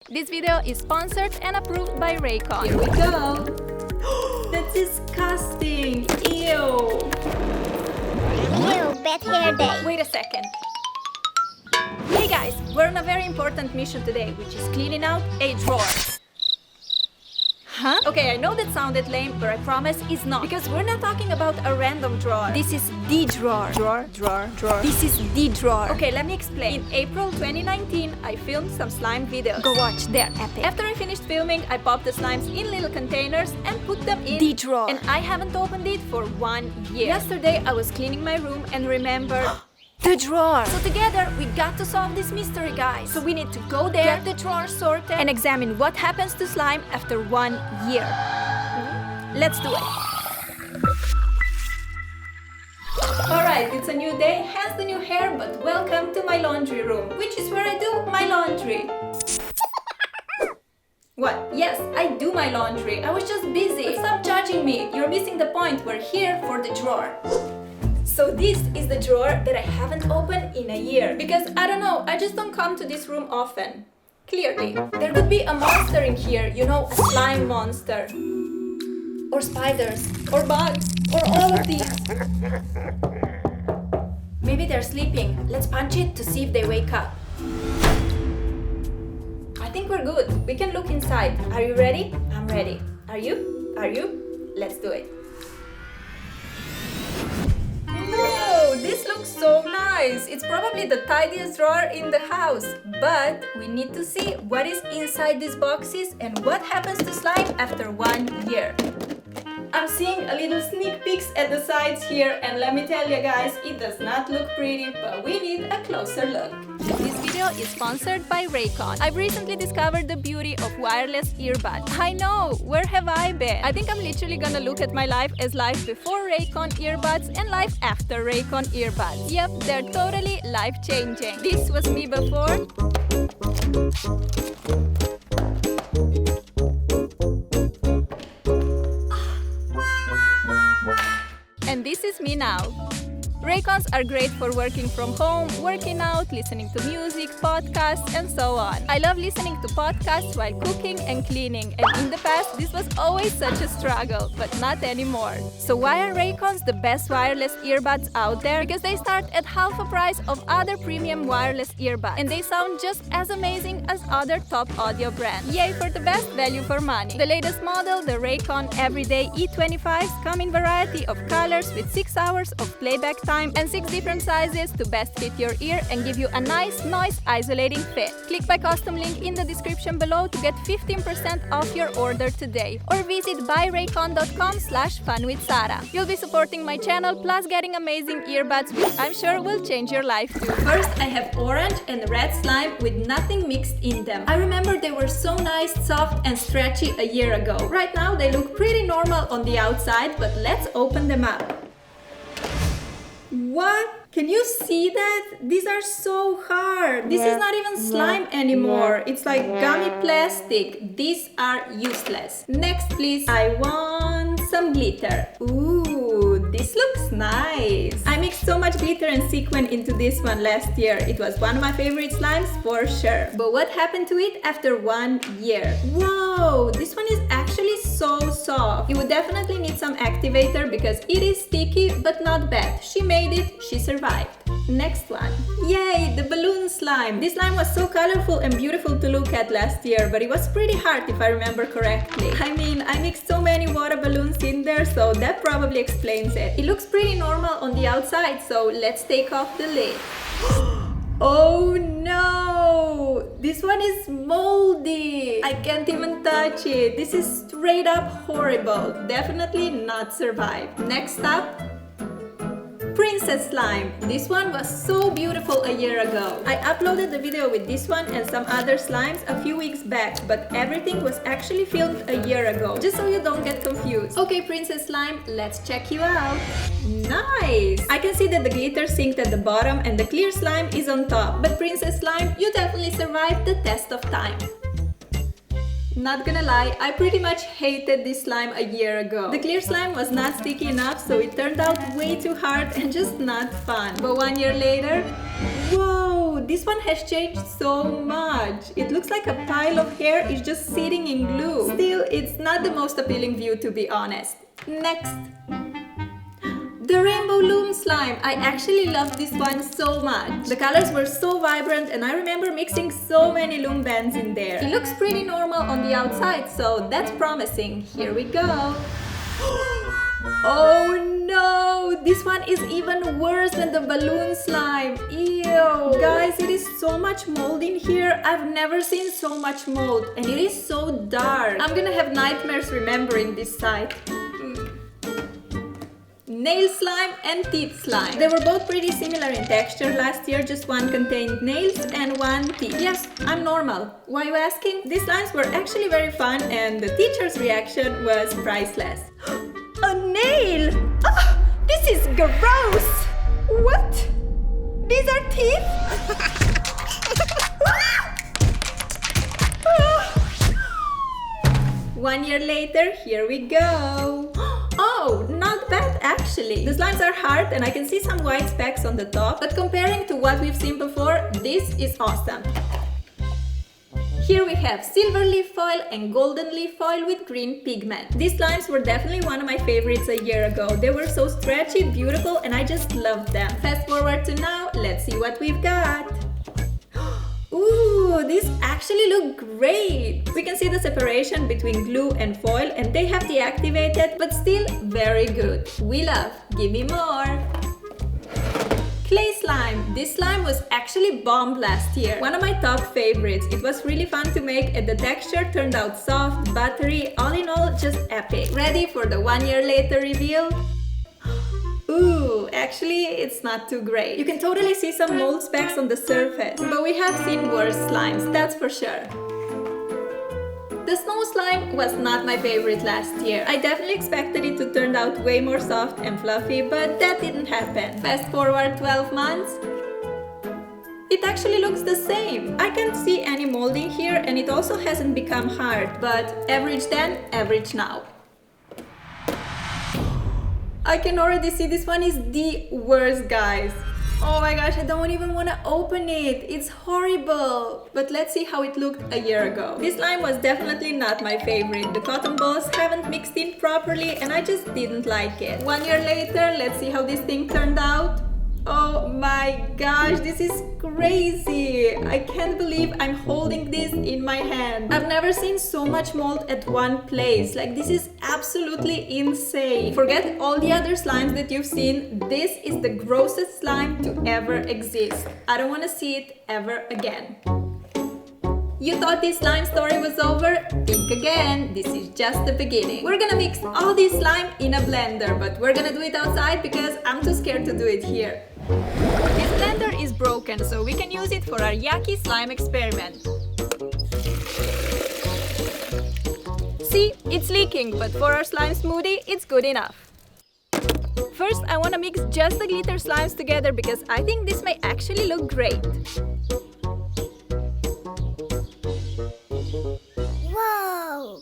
This video is sponsored and approved by Raycon. Here we go! That's disgusting! Ew! Ew, bad hair day. Wait a second. Hey guys, we're on a very important mission today, which is cleaning out a drawer. Huh? Okay, I know that sounded lame, but I promise it's not. Because we're not talking about a random drawer. This is the drawer. Drawer. This is the drawer. Okay, let me explain. In April 2019, I filmed some slime videos. Go watch, they're epic. After I finished filming, I popped the slimes in little containers and put them in the drawer. And I haven't opened it for 1 year. Yesterday, I was cleaning my room and remembered the drawer. So together, we got to solve this mystery, guys. So we need to go there, get the drawer sorted, and examine what happens to slime after 1 year. Let's do it. Alright, it's a new day, hence the new hair, but welcome to my laundry room, which is where I do my laundry. What? Yes, I do my laundry. I was just busy. But stop judging me. You're missing the point. We're here for the drawer. So this is the drawer that I haven't opened in a year. Because I don't know, I just don't come to this room often. Clearly. There could be a monster in here, you know, a slime monster. Or spiders, or bugs, or all of these. Maybe they're sleeping. Let's punch it to see if they wake up. I think we're good. We can look inside. Are you ready? I'm ready. Are you? Are you? Let's do it. Whoa, this looks so nice! It's probably the tidiest drawer in the house. But we need to see what is inside these boxes and what happens to slime after 1 year. I'm seeing a little sneak peeks at the sides here, and let me tell you guys, it does not look pretty, but we need a closer look. This video is sponsored by Raycon. I've recently discovered the beauty of wireless earbuds. I know, where have I been? I think I'm literally gonna look at my life as life before Raycon earbuds and life after Raycon earbuds. Yep, they're totally life-changing. This was me before. And this is me now. Raycons are great for working from home, working out, listening to music, podcasts, and so on. I love listening to podcasts while cooking and cleaning, and in the past, this was always such a struggle, but not anymore. So why are Raycons the best wireless earbuds out there? Because they start at half the price of other premium wireless earbuds, and they sound just as amazing as other top audio brands. Yay for the best value for money. The latest model, the Raycon Everyday E25s, come in variety of colors with 6 hours of playback time and 6 different sizes to best fit your ear and give you a nice noise isolating fit. Click my custom link in the description below to get 15% off your order today, or visit buyraycon.com/funwithsara. You'll be supporting my channel plus getting amazing earbuds, which I'm sure will change your life too. First, I have orange and red slime with nothing mixed in them. I remember they were so nice, soft and stretchy a year ago. Right now they look pretty normal on the outside, but let's open them up. What? Can you see that? These are so hard. This is not even slime anymore. It's like gummy plastic. These are useless. Next, please. I want some glitter. Ooh, this looks nice. I mixed so much glitter and sequin into this one last year. It was one of my favorite slimes for sure. But what happened to it after 1 year? Whoa, this one is actually so soft. You would definitely need some activator because it is sticky, but not bad. She made it, she survived. Next one. Yay, the balloon slime. This slime was so colorful and beautiful to look at last year, but it was pretty hard if I remember correctly. I mean, I mixed so many water balloons in there, so that probably explains it. It looks pretty normal on the outside, so let's take off the lid. Oh no! This one is moldy! I can't even touch it. This is straight up horrible. Definitely not survived. Next up, Princess Slime. This one was so beautiful a year ago. I uploaded the video with this one and some other slimes a few weeks back, but everything was actually filmed a year ago, just so you don't get confused. Okay, Princess Slime, let's check you out. Nice! I can see that the glitter sinked at the bottom and the clear slime is on top, but Princess Slime, you definitely survived the test of time. Not gonna lie, I pretty much hated this slime a year ago. The clear slime was not sticky enough, so it turned out way too hard and just not fun. But 1 year later, whoa! this one has changed so much. It looks like a pile of hair is just sitting in glue. Still, it's not the most appealing view, to be honest. Next. The Rainbow Loom Slime. I actually love this one so much. The colors were so vibrant and I remember mixing so many loom bands in there. It looks pretty normal on the outside, so that's promising. Here we go. Oh no! This one is even worse than the balloon slime. Ew! Guys, it is so much mold in here. I've never seen so much mold and it is so dark. I'm gonna have nightmares remembering this side. Nail slime and teeth slime. They were both pretty similar in texture last year, just one contained nails and one teeth. Yes, I'm normal. Why you asking? These slimes were actually very fun and the teacher's reaction was priceless. A nail! Ah, this is gross! What? These are teeth? 1 year later, here we go. Oh, not bad actually. The slimes are hard and I can see some white specks on the top, but comparing to what we've seen before, this is awesome. Here we have silver leaf foil and golden leaf foil with green pigment. These slimes were definitely one of my favorites a year ago. They were so stretchy, beautiful, and I just loved them. Fast forward to now, let's see what we've got. Ooh, these actually look great! We can see the separation between glue and foil and they have deactivated, but still very good. We love. Give me more! Clay slime. This slime was actually bombed last year. One of my top favorites. It was really fun to make and the texture turned out soft, buttery, all in all just epic. Ready for the 1 year later reveal? Ooh, actually it's not too great. You can totally see some mold specks on the surface, but we have seen worse slimes, that's for sure. The snow slime was not my favorite last year. I definitely expected it to turn out way more soft and fluffy, but that didn't happen. Fast forward 12 months. It actually looks the same. I can't see any molding here and it also hasn't become hard, but average then, average now. I can already see this one is the worst, guys. Oh my gosh, I don't even want to open it. It's horrible. But let's see how it looked a year ago. This slime was definitely not my favorite. The cotton balls haven't mixed in properly and I just didn't like it. 1 year later, let's see how this thing turned out. Oh my gosh, this is crazy. I can't believe I'm holding this in my hand. I've never seen so much mold at one place. Like, this is absolutely insane. Forget all the other slimes that you've seen. This is the grossest slime to ever exist. I don't want to see it ever again. You thought this slime story was over? Think again, this is just the beginning. We're gonna mix all this slime in a blender, but we're gonna do it outside because I'm too scared to do it here. This blender is broken, so we can use it for our yucky slime experiment. See, it's leaking, but for our slime smoothie, it's good enough. First, I wanna mix just the glitter slimes together because I think this may actually look great. Wow!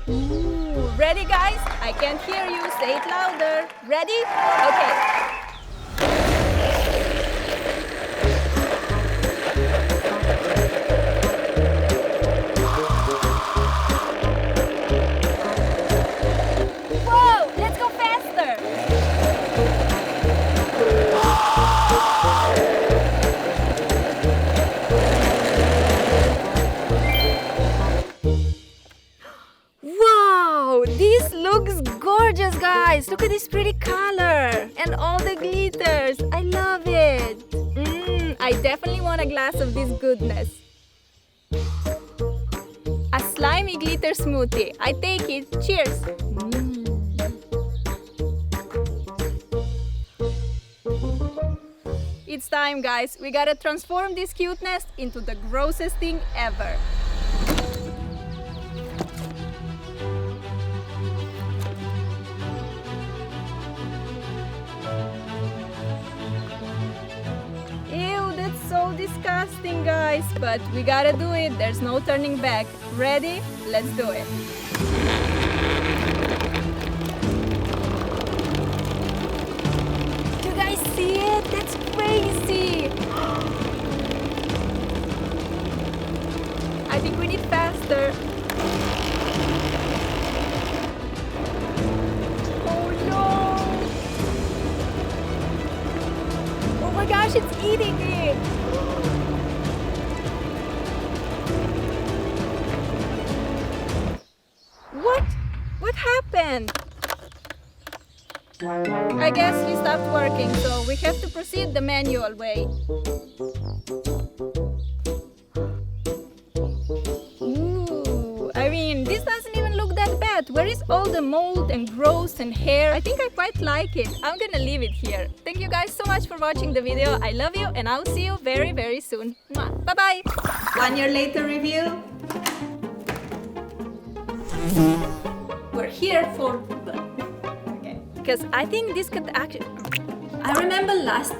Ooh, ready guys? I can't hear you. Say it louder. Ready? Okay. Whoa! Let's go faster! Wow! This looks gorgeous, guys! Look at this pretty color! And all the glitters! I love it! I definitely want a glass of this goodness. A slimy glitter smoothie. I take it. Cheers! It's time, guys. We gotta transform this cuteness into the grossest thing ever. Ew, that's so disgusting, guys. But we gotta do it. There's no turning back. Ready? Let's do it. Do you guys see see it? That's crazy! I think we need faster. Oh no! Oh my gosh, it's eating it! What? What happened? I guess he stopped working, so we have to proceed the manual way. Ooh, I mean, this doesn't even look that bad. Where is all the mold and growth and hair? I think I quite like it. I'm gonna leave it here. Thank you guys so much for watching the video. I love you and I'll see you very, very soon. Bye-bye! 1 year later review. We're here for... Okay. Because I think this could actually... I remember last